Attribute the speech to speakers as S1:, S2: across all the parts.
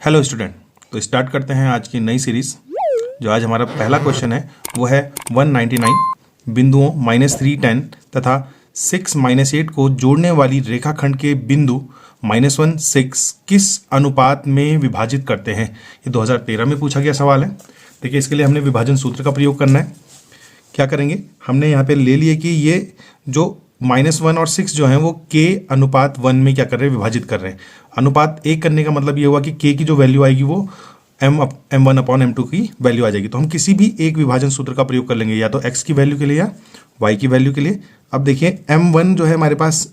S1: Hello student, तो start करते हैं आज की नई सीरीज। जो आज हमारा पहला क्वेश्चन है वो है 199 बिंदुओं -310 तथा 6 - 8 को जोड़ने वाली रेखाखंड के बिंदु -1 6 किस अनुपात में विभाजित करते हैं। ये 2013 में पूछा गया सवाल है। देखिए, इसके लिए हमने विभाजन सूत्र का प्रयोग करना है। क्या करेंगे, हमने यहाँ पे ले लिए कि ये जो -1 और 6 जो हैं वो k अनुपात 1 में क्या कर रहे हैं, विभाजित कर रहे हैं। अनुपात 1 करने का मतलब ये हुआ कि k की जो वैल्यू आएगी वो m1 अपॉन m2 की वैल्यू आ जाएगी। तो हम किसी भी एक विभाजन सूत्र का प्रयोग कर लेंगे, या तो x की वैल्यू के लिए या y की वैल्यू के लिए। अब देखिए, m1 जो है हमारे पास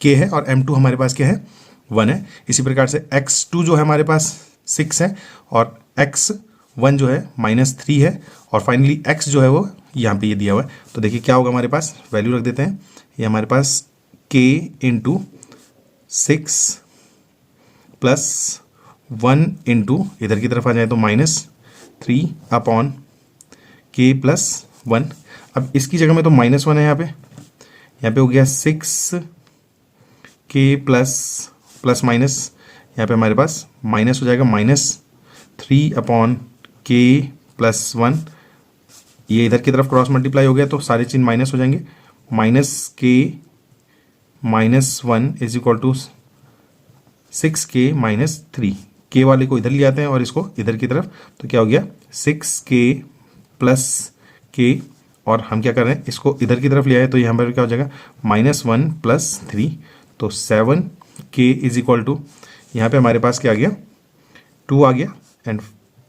S1: k है और m2 हमारे पास क्या है, 1 है। इसी प्रकार से x2 जो है हमारे पास 6 है और x1 जो है -3 है और फाइनली x जो है वो यहाँ पे ये दिया हुआ है। तो देखिए क्या होगा, हमारे पास वैल्यू रख देते हैं। ये हमारे पास k इंटू 6 प्लस 1 इंटू इधर की तरफ आ जाए तो -3 अपॉन k प्लस 1। अब इसकी जगह में तो -1 है, यहाँ पे हो गया 6 k प्लस माइनस, यहाँ पे हमारे पास माइनस हो जाएगा -3 अपॉन k प्लस 1। ये इधर की तरफ क्रॉस मल्टीप्लाई हो गया तो सारे चिन्ह माइनस हो जाएंगे। -k -1 is equal to 6k -3। k वाले को इधर ले आते हैं और इसको इधर की तरफ, तो क्या हो गया 6k प्लस k, और हम क्या कर रहे हैं, इसको इधर की तरफ ले आए तो यहाँ पर क्या हो जाएगा -1 प्लस 3, तो 7k इज इक्वल टू, यहाँ पे हमारे पास क्या आ गया 2 आ गया, एंड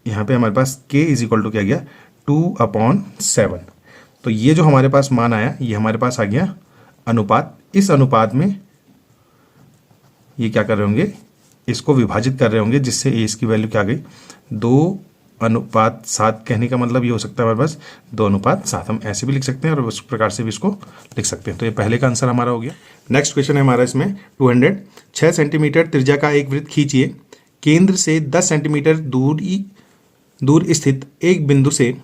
S1: यहाँ पे हमारे पास k इज इक्वल टू क्या गया 2/7। तो ये जो हमारे पास मान आया ये हमारे पास आ गया अनुपात। इस अनुपात में ये क्या कर रहे होंगे, इसको विभाजित कर रहे होंगे, जिससे ए इसकी वैल्यू क्या आ गई 2/7। कहने का मतलब ये हो सकता है हमारे पास 2/7। हम ऐसे भी लिख सकते हैं और उस प्रकार से भी इसको लिख सकते हैं। तो ये पहले का आंसर हमारा हो गया। नेक्स्ट क्वेश्चन है हमारा इसमें 200। 6 सेंटीमीटर त्रिज्या का एक वृत्त खींचिए। केंद्र से 10 सेंटीमीटर दूर स्थित एक बिंदु से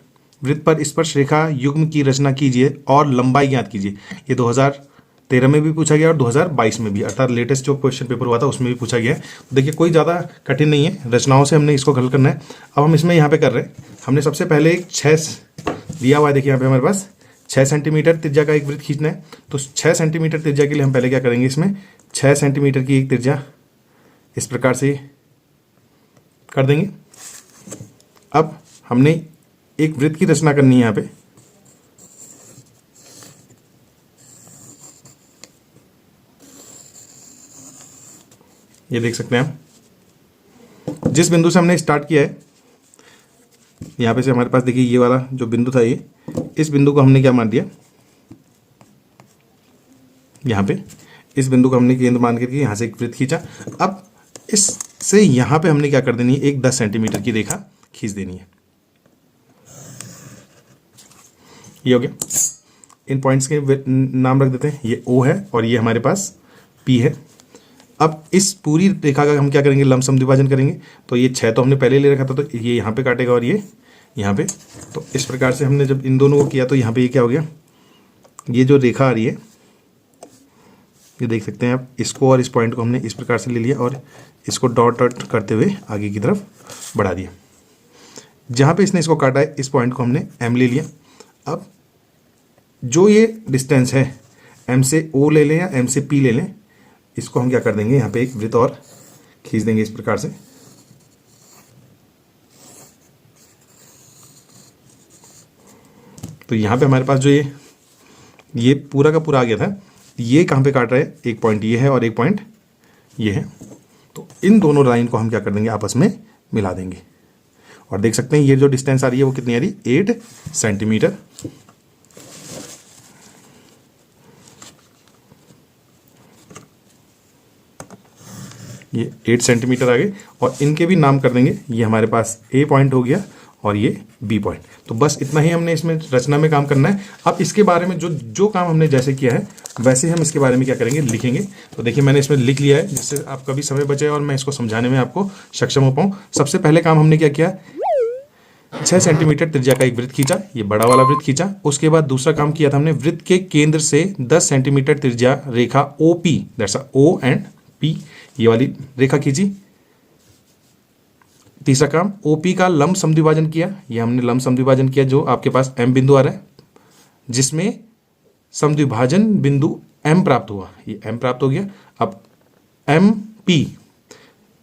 S1: वृत्त पर स्पर्श रेखा युग्म की रचना कीजिए और लंबाई ज्ञात कीजिए। ये 2013 में भी पूछा गया और 2022 में भी, अर्थात लेटेस्ट जो क्वेश्चन पेपर हुआ था उसमें भी पूछा गया है। देखिए, कोई ज़्यादा कठिन नहीं है, रचनाओं से हमने इसको हल करना है। अब हम इसमें यहाँ पे कर रहे हैं, हमने सबसे पहले एक 6 दिया हुआ है। देखिए यहाँ पे हमारे पास 6 सेंटीमीटर त्रिज्या का एक वृत्त खींचना है। तो 6 सेंटीमीटर त्रिज्या के लिए हम पहले क्या करेंगे, इसमें 6 सेंटीमीटर की एक त्रिज्या इस प्रकार से कर देंगे। अब हमने एक वृत्त की रचना करनी है यहाँ पे। ये देख सकते हैं हम, जिस बिंदु से हमने स्टार्ट किया है, यहाँ पे से हमारे पास देखिए ये वाला जो बिंदु था, ये इस बिंदु को हमने क्या मान दिया, यहाँ पे इस बिंदु को हमने केंद्र मान करके यहाँ से एक वृत्त खींचा। अब इससे यहाँ पे हमने क्या कर देनी है, एक 10 सेंटीमीटर की रेखा खींच देनी है। ये हो गया। इन पॉइंट्स के नाम रख देते हैं, ये O है और ये हमारे पास P है। अब इस पूरी रेखा का हम क्या करेंगे, लमसम विभाजन करेंगे। तो ये 6 तो हमने पहले ले रखा था, तो ये यहाँ पे काटेगा और ये यहाँ पे। तो इस प्रकार से हमने जब इन दोनों को किया तो यहाँ पे ये क्या हो गया, ये जो रेखा आ रही है, ये देख सकते हैं आप, इसको और इस पॉइंट को हमने इस प्रकार से ले लिया और इसको डॉट डॉट करते हुए आगे की तरफ बढ़ा दिया। जहाँ पे इसने इसको काटा है, इस पॉइंट को हमने M ले लिया। अब जो ये डिस्टेंस है, M से O ले लें या M से P ले लें, इसको हम क्या कर देंगे, यहाँ पे एक वृत्त और खींच देंगे इस प्रकार से। तो यहाँ पे हमारे पास जो ये पूरा का पूरा आ गया था, ये कहाँ पे काट रहा है, एक पॉइंट ये है और एक पॉइंट ये है। तो इन दोनों लाइन को हम क्या कर देंगे, आपस में मिला देंगे। और देख सकते हैं ये जो डिस्टेंस आ रही है वो कितनी आ रही है, 8 सेंटीमीटर। ये 8 सेंटीमीटर आ गए और इनके भी नाम कर देंगे। ये हमारे पास A पॉइंट हो गया और ये B पॉइंट। तो बस इतना ही हमने इसमें रचना में काम करना है। अब इसके बारे में जो काम हमने जैसे किया है वैसे हम इसके बारे में क्या करेंगे, लिखेंगे। तो देखिए मैंने इसमें लिख लिया है, जिससे आपका भी समय बचे और मैं इसको समझाने में आपको सक्षम हो पाऊँ। सबसे पहले काम हमने क्या किया, 6 सेंटीमीटर त्रिज्या का एक वृत्त खींचा, ये बड़ा वाला वृत्त खींचा। उसके बाद दूसरा काम किया था हमने, वृत्त के केंद्र से 10 सेंटीमीटर त्रिज्या रेखा OP, that's O and P, ये वाली रेखा खींची। तीसरा काम, OP का लंब समद्विभाजन किया। ये हमने लंब समद्विभाजन किया जो आपके पास M बिंदु आ रहा है, जिसमें समद्विभाजन बिंदु M प्राप्त हुआ। ये M प्राप्त हो गया। अब MP,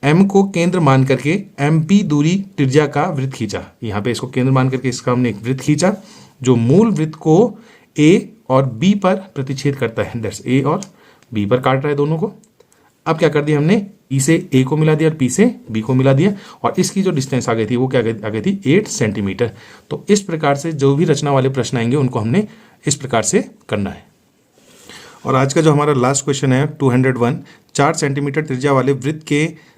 S1: M को केंद्र मान करके MP दूरी त्रिज्या का वृत्त खींचा। यहाँ पे इसको केंद्र मान करके इसका हमने एक वृत्त खींचा जो मूल वृत्त को A और B पर प्रतिच्छेद करता है। दैट्स A और B पर काट रहा है दोनों को। अब क्या कर दिया हमने, E से A को मिला दिया और P से B को मिला दिया, और इसकी जो डिस्टेंस आ गई थी वो क्या आ गई थी, 8 सेंटीमीटर। तो इस प्रकार से जो भी रचना वाले प्रश्न आएंगे उनको हमने इस प्रकार से करना है। और आज का जो हमारा लास्ट क्वेश्चन है 201, 4 सेंटीमीटर त्रिज्या वाले वृत्त के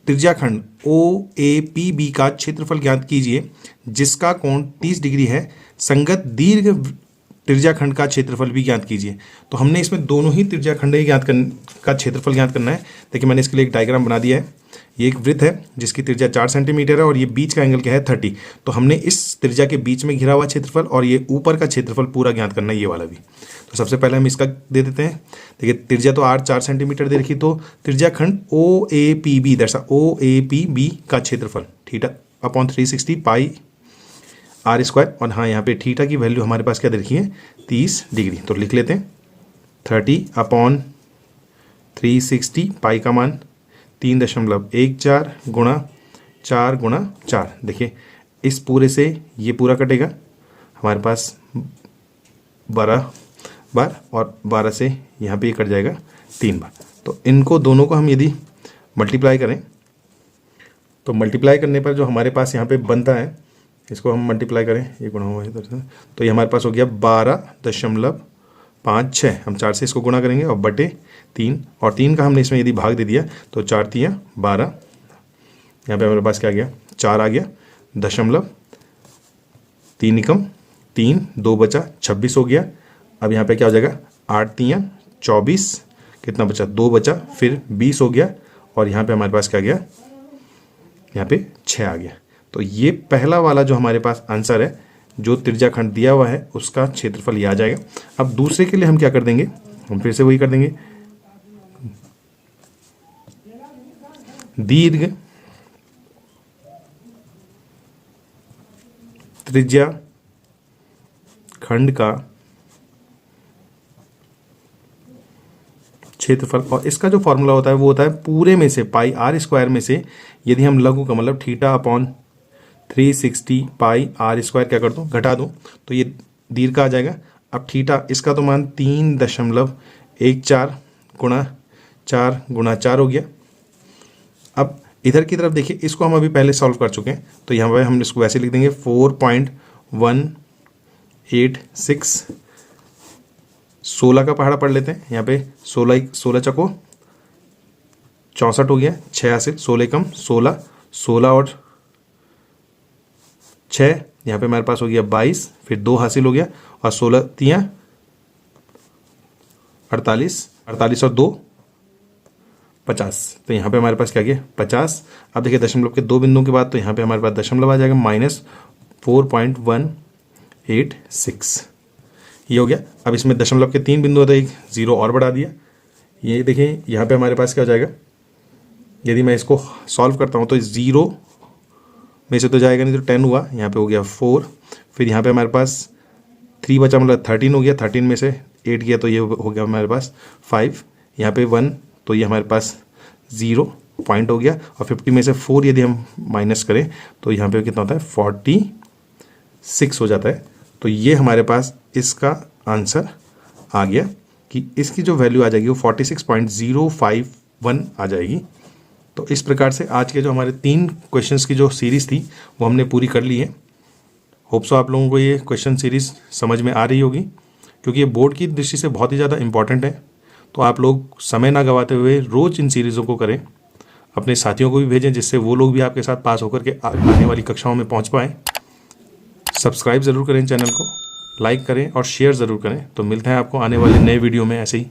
S1: त्रिज्याखंड OAPB का क्षेत्रफल ज्ञात कीजिए जिसका कोण 30 डिग्री है। संगत दीर्घ त्रिज्याखंड का क्षेत्रफल भी ज्ञात कीजिए। तो हमने इसमें दोनों ही त्रिज्याखंड का क्षेत्रफल ज्ञात करना है। देखिए मैंने इसके लिए एक डायग्राम बना दिया है। ये एक वृत्त है जिसकी त्रिज्या 4 सेंटीमीटर है और ये बीच का एंगल क्या है, 30। तो हमने इस त्रिज्या के बीच में घिरा हुआ क्षेत्रफल और ये ऊपर का क्षेत्रफल पूरा ज्ञात करना है, ये वाला भी। तो सबसे पहले हम इसका दे देते हैं। देखिए त्रिज्या तो 4 सेंटीमीटर दे रखी, तो त्रिज्याखंड OAPB दैट्स OAPB का क्षेत्रफल θ/360 पाई r²। और हाँ, यहाँ पे थीटा की वैल्यू हमारे पास क्या दे रखी है, 30 डिग्री। तो लिख लेते हैं 30/360 पाई का मान 3.14 गुणा 4 गुणा 4। देखिए इस पूरे से ये पूरा कटेगा, हमारे पास 12 बार और 12 से यहाँ पे ये कट जाएगा 3 बार। तो इनको दोनों को हम यदि मल्टीप्लाई करें तो मल्टीप्लाई करने पर जो हमारे पास यहाँ पे बनता है, इसको हम मल्टीप्लाई करें, ये गुणा हुआ है तो ये हमारे पास हो गया 12.56। हम 4 से इसको गुणा करेंगे और बटे 3, और 3 का हमने इसमें यदि भाग दे दिया तो 4 × 3 = 12। यहाँ पे हमारे पास क्या आ गया, 4 आ गया, दशमलव 3 एकम 3, 2 बचा 26 हो गया। अब यहाँ पे क्या हो जाएगा, 8 × 3 = 24, कितना बचा, 2 बचा, फिर 20 हो गया, और यहाँ पे हमारे पास क्या गया, यहाँ पे 6 आ गया। तो ये पहला वाला जो हमारे पास आंसर है, जो त्रिज्याखंड दिया हुआ है उसका क्षेत्रफल ये आ जाएगा। अब दूसरे के लिए हम क्या कर देंगे, हम फिर से वही कर देंगे, दीर्घ त्रिज्याखंड का क्षेत्रफल, और इसका जो फॉर्मूला होता है वो होता है पूरे में से पाई r² में से यदि हम लघु का मतलब θ/360 पाई r² क्या कर दूं, घटा दूं, तो ये दीर्घ का आ जाएगा। अब थीटा इसका तो मान 3.14 गुणा 4 गुणा 4 हो गया। अब इधर की तरफ देखिए, इसको हम अभी पहले सॉल्व कर चुके हैं, तो यहाँ पर हम इसको वैसे लिख देंगे 4.186। 16 का पहाड़ा पढ़ लेते हैं। यहाँ पे 16 चको 64 हो गया, 6 से 16 कम 16, 16 और 6, यहाँ पे हमारे पास हो गया 22, फिर 2 हासिल हो गया, और 16 × 3 = 48, 48 और 2 50। तो यहाँ पे हमारे पास क्या गया, 50। अब देखिए दशमलव के 2 बिंदुओं के बाद, तो यहाँ पे हमारे पास दशमलव आ जाएगा -4.186, ये हो गया। अब इसमें दशमलव के 3 बिंदु होता है, एक 0 और बढ़ा दिया। ये देखिए यहाँ पे हमारे पास क्या हो जाएगा, यदि मैं इसको सॉल्व करता हूँ तो 0 में से तो जाएगा नहीं, तो 10 हुआ, यहाँ पे हो गया 4, फिर यहाँ पे हमारे पास 3 बचा, मतलब 13 हो गया, 13 में से 8 गया तो ये हो गया हमारे पास 5, यहाँ पे 1, तो ये हमारे पास 0 पॉइंट हो गया, और 50 में से 4 यदि हम माइनस करें तो यहाँ पे कितना होता है, 46 हो जाता है। तो ये हमारे पास इसका आंसर आ गया कि इसकी जो वैल्यू आ जाएगी वो 46.051 आ जाएगी। तो इस प्रकार से आज के जो हमारे 3 क्वेश्चंस की जो सीरीज़ थी वो हमने पूरी कर ली है। होप सो आप लोगों को ये क्वेश्चन सीरीज़ समझ में आ रही होगी, क्योंकि ये बोर्ड की दृष्टि से बहुत ही ज़्यादा इंपॉर्टेंट है। तो आप लोग समय ना गवाते हुए रोज़ इन सीरीज़ों को करें, अपने साथियों को भी भेजें, जिससे वो लोग भी आपके साथ पास होकर के आने वाली कक्षाओं में पहुँच पाएँ। सब्सक्राइब ज़रूर करें चैनल को, लाइक करें और शेयर ज़रूर करें। तो मिलते हैं आपको आने वाले नए वीडियो में ऐसे ही।